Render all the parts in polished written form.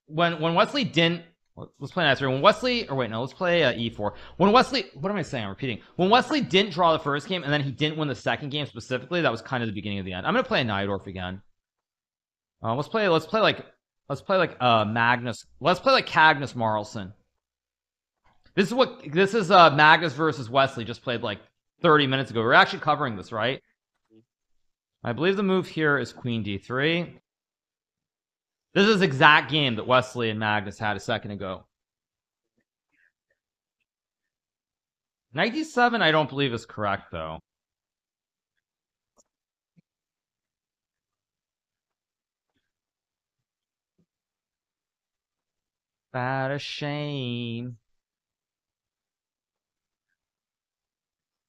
when Wesley didn't, let's play knight 3. When Wesley, or wait, no, let's play e4. When Wesley, what am I saying? I'm repeating. When Wesley didn't draw the first game and then he didn't win the second game specifically, that was kind of the beginning of the end. I'm gonna play a Najdorf again. Let's play like Magnus. Let's play like Cagnus Marlsen. This is Magnus versus Wesley just played like 30 minutes ago. We're actually covering this, right? I believe the move here is queen d3. This is the exact game that Wesley and Magnus had a second ago. Knight d7 I don't believe is correct though. What a shame.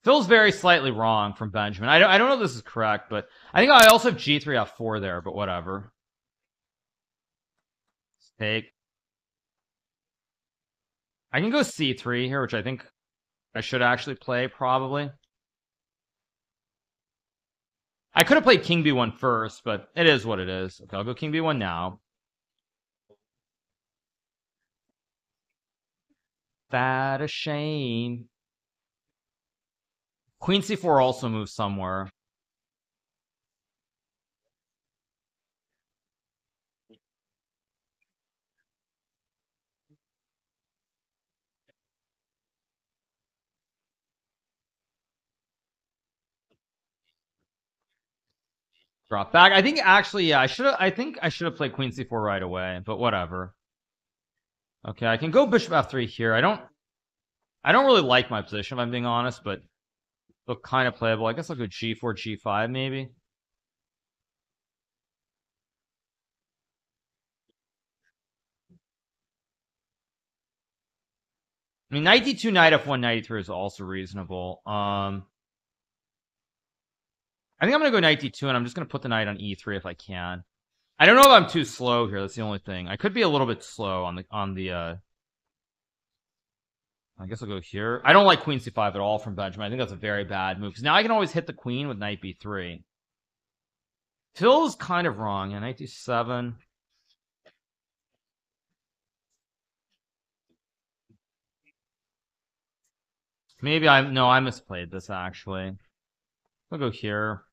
Feels very slightly wrong from Benjamin. I don't know if this is correct, but I think I also have g3 f4 there, but whatever. Let's take. I can go c3 here, which I think I should actually play, probably. I could have played king b1 first, but it is what it is. Okay, I'll go king b1 now. That a shame. Queen c4 also moves somewhere. Drop back. I think actually, yeah, I think I should have played queen c4 right away, but whatever. Okay, I can go bishop f3 here. I don't really like my position if I'm being honest, but look kind of playable. I guess I'll go g4, g5 maybe. I mean, knight d2, knight f1, knight e3 is also reasonable. I think I'm gonna go knight d2, and I'm just gonna put the knight on e3 if I can. I don't know if I'm too slow here. That's the only thing. I could be a little bit slow on the. I guess I'll go here. I don't like queen c5 at all from Benjamin. I think that's a very bad move because now I can always hit the queen with knight b3. Feels kind of wrong. Yeah, knight d7. Maybe I misplayed this actually. I'll go here.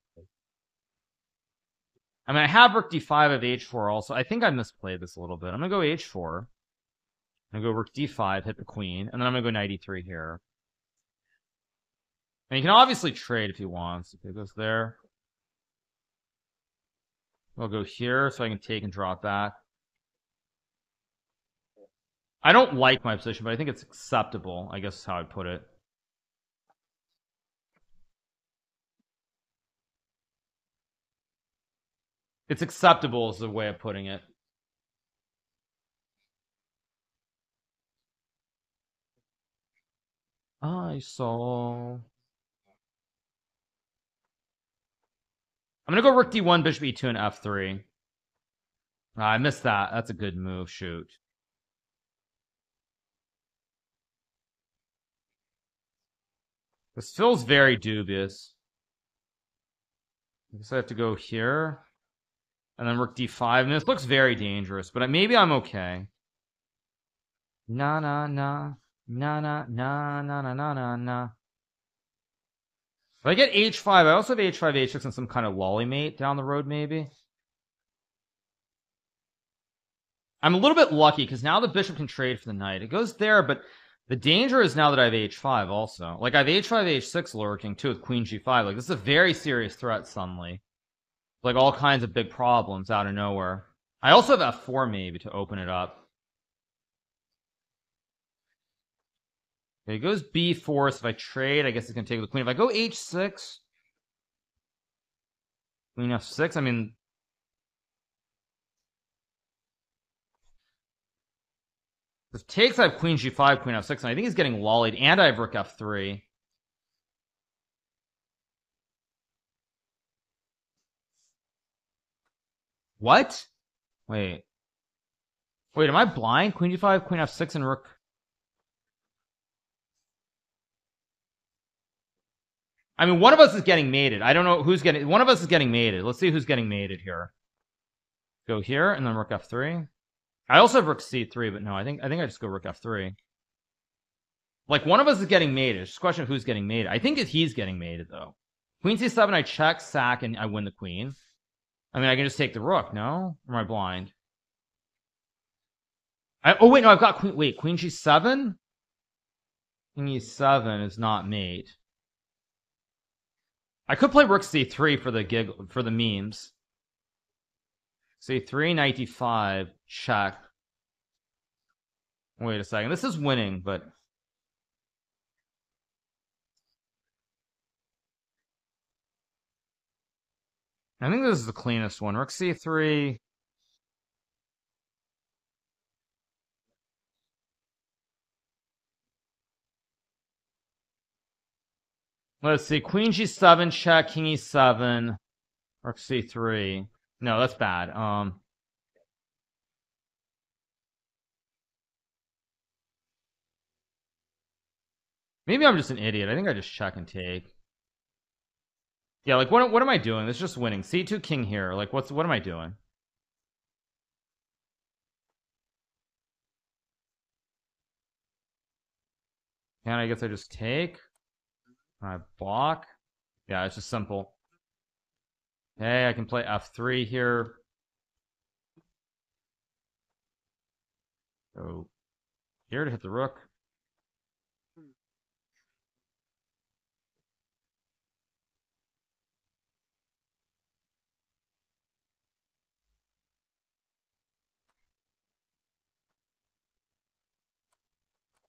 I mean, I have rook d5 of h4 also. I think I misplayed this a little bit. I'm gonna go h4. I'm gonna go rook d5, hit the queen, and then I'm gonna go knight e3 here. And you can obviously trade if he wants. Okay, goes there. I'll go here so I can take and drop back. I don't like my position, but I think it's acceptable, I guess is how I'd put it. It's acceptable is the way of putting it. I saw. I'm gonna go rook d1, bishop e2, and f3. I missed that. That's a good move. Shoot. This feels very dubious. I guess I have to go here. And then rook d5. I mean, this looks very dangerous, but maybe I'm okay. Na na na. Na na na na na na na na. If I get h5, I also have h5, h6, and some kind of lolly mate down the road, maybe. I'm a little bit lucky, because now the bishop can trade for the knight. It goes there, but the danger is now that I have h5 also. Like, I have h5, h6 lurking, too, with queen g5. Like, this is a very serious threat suddenly. Like, all kinds of big problems out of nowhere. I also have f4, maybe, to open it up. Okay, it goes b4, so if I trade, I guess it's going to take the queen. If I go h6, queen f6, I mean... If it takes, I have queen g5, queen f6, and I think he's getting lollied, and I have rook f3. What? Wait. Wait, am I blind? Queen g5, queen f6, and rook... I mean, one of us is getting mated. I don't know who's getting... One of us is getting mated. Let's see who's getting mated here. Go here, and then rook f3. I also have rook c3, but no, I think I just go rook f3. Like, one of us is getting mated. It's just a question of who's getting mated. I think he's getting mated, though. Queen c7, I check, sack, and I win the queen. I mean, I can just take the rook, no? Or am I blind? Oh, wait, no, I've got queen. Wait, queen g7? Queen e7 is not mate. I could play rook c3 for the for the memes. c3, knight d5, check. Wait a second. This is winning, but I think this is the cleanest one. Rook c3. Let's see. Queen g7, check, king e7, rook c3. No, that's bad. Maybe I'm just an idiot. I think I just check and take. Yeah, like what am I doing? This is just winning. c2 king here. Like what am I doing? And I guess I just take. I block. Yeah, it's just simple. Hey, I can play f3 here. Go here to hit the rook.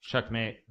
Checkmate.